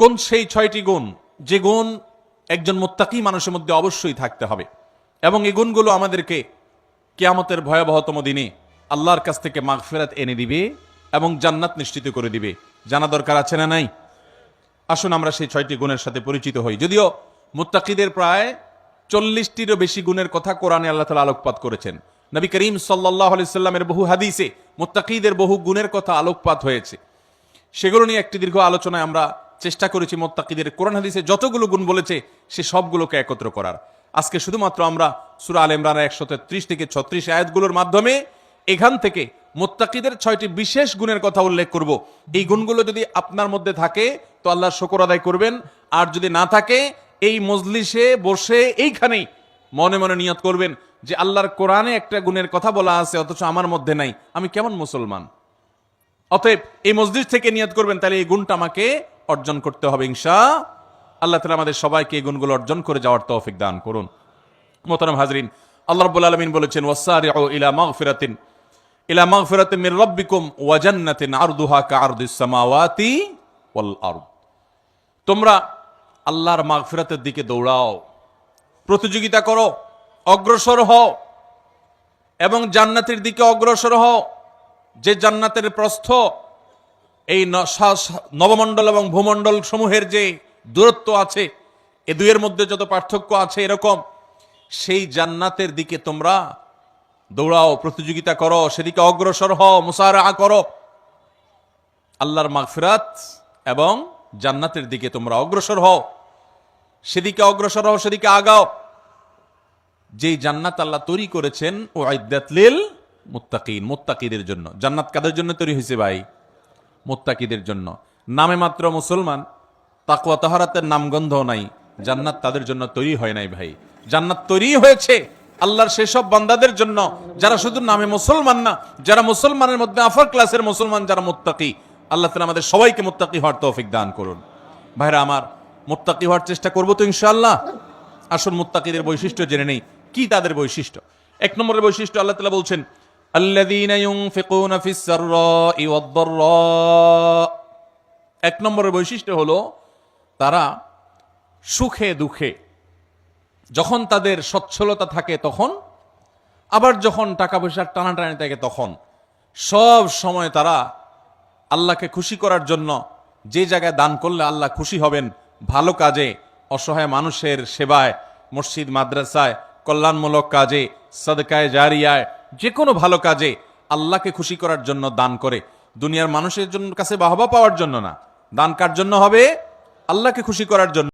কোন সেই 6টি গুণ যে গুণ একজন মুত্তাকি মানুষের মধ্যে অবশ্যই থাকতে হবে, এবং এই গুণগুলো আমাদেরকে কিয়ামতের ভয়াবহতম দিনে আল্লাহর কাছ থেকে মাগফিরাত এনে দিবে এবং জান্নাত নিশ্চিত করে দিবে। জানা দরকার আছে না নাই? আসুন আমরা সেই 6টি গুণের সাথে পরিচিত হই। যদিও মুত্তাকিদের প্রায় 40টিরও বেশি গুণের কথা কোরআনে আল্লাহ তাআলা আলোকপাত করেছেন। নবী করিম সাল্লাল্লাহু আলাইহি সাল্লামের বহু হাদিসে মুত্তাকিদের বহু গুণের কথা আলোকপাত হয়েছে। সেগুলো নিয়ে একটি দীর্ঘ আলোচনায় আমরা চেষ্টা করেছি মুত্তাকিদের কোরআন হাদিসে যতগুলো গুণ বলেছে সে সবগুলোকে একত্র করার। আজকে শুধুমাত্র আমরা সূরা আলে ইমরানের 133 থেকে 36 আয়াতগুলোর মাধ্যমে এখান থেকে মুত্তাকিদের 6টি বিশেষ গুণের কথা উল্লেখ করব। এই গুণগুলো যদি আপনার মধ্যে থাকে তো আল্লাহর শুকর আদায় করবেন, আর যদি না থাকে এই মজলিসে বসে এইখানেই মনে মনে নিয়ত করবেন যে আল্লাহর কোরআনে একটা গুণের কথা বলা আছে অথচ আমার মধ্যে নাই, আমি কেমন মুসলমান। অতএব এই মসজিদ থেকে নিয়ত করবেন, তাহলে এই গুণটা আমাকে অর্জন করতে হবে ইনশাআল্লাহ। তাআলা আমাদের সবাইকে এই গুণগুলো অর্জন করে যাওয়ার তৌফিক দান করুন। মোহতারাম হাজরিন, আল্লাহ রাব্বুল আলামিন বলেছেন ওয়াসারিউ ইলা মাগফিরাতিন মির রাব্বিকুম ওয়া জান্নাতিন আরদুহা কাআরদিস সামাওয়াতি ওয়াল আরদ। তোমরা আল্লাহর মাগফিরাতের দিকে দৌড়াও, প্রতিযোগিতা করো, অগ্রসর হও এবং জান্নাতের দিকে অগ্রসর হও। যে জান্নাতের প্রস্থ এই নবমণ্ডল এবং ভূমণ্ডল সমূহের যে দূরত্ব আছে, এ দুইয়ের মধ্যে যত পার্থক্য আছে এরকম, সেই জান্নাতের দিকে তোমরা দৌড়াও, প্রতিযোগিতা করো, সেদিকে অগ্রসর হও, মুসারাআ করো। আল্লাহর মাগফিরাত এবং জান্নাতের দিকে তোমরা অগ্রসর হও, সেদিকে অগ্রসর হও, সেদিকে আগাও। যেই জান্নাত আল্লাহ তৈরি করেছেন উইদ্দাত লিল মুত্তাকিন, মুত্তাকিদের জন্য। জান্নাত কাদের জন্য তৈরি হয়েছে ভাই? মুত্তাকিদের জন্য। নামে মাত্র মুসলমান, তাকওয়া তাহারাতের নামগন্ধ নাই, জান্নাত তাদের জন্য তৈরি হয় নাই ভাই। জান্নাত তৈরি হয়েছে আল্লাহর সেসব বান্দাদের জন্য যারা শুধু নামে মুসলমান না, যারা মুসলমানের মধ্যে আফার ক্লাসের মুসলমান, যারা মুত্তাকি। আল্লাহ তাআলা আমাদের সবাইকে মুত্তাকি হওয়ার তৌফিক দান করুন। ভাইরা আমার, মুত্তাকি হওয়ার চেষ্টা করবো তো ইনশাআল্লাহ। আসুন মুত্তাকিদের বৈশিষ্ট্য জেনে নেই। কি তাদের বৈশিষ্ট্য? 1 নম্বরের বৈশিষ্ট্য আল্লাহ তাআলা বলছেন আল্লাযীনা ইউনফিকুনা ফিস সাররাই ওয়াদ দাররা। 1 নম্বরের বৈশিষ্ট্য হলো তারা সুখে দুঃখে, যখন তাদের সচ্ছলতা থাকে তখন, আবার যখন টাকা পয়সার টানাটানি থাকে তখন, সব সময় তারা আল্লাহকে খুশি করার জন্য যে জায়গায় দান করলে আল্লাহ খুশি হবেন, ভালো কাজে, অসহায় মানুষের সেবায়, মসজিদ মাদ্রাসায়, কল্যাণমূলক কাজে, সাদকায়ে জারিয়ায়, যে কোনো ভালো কাজে আল্লাহকে খুশি করার জন্য দান করে। দুনিয়ার মানুষের জন্য কাছে বাহবা পাওয়ার জন্য না, দান কার জন্য হবে? আল্লাহকে খুশি করার জন্য।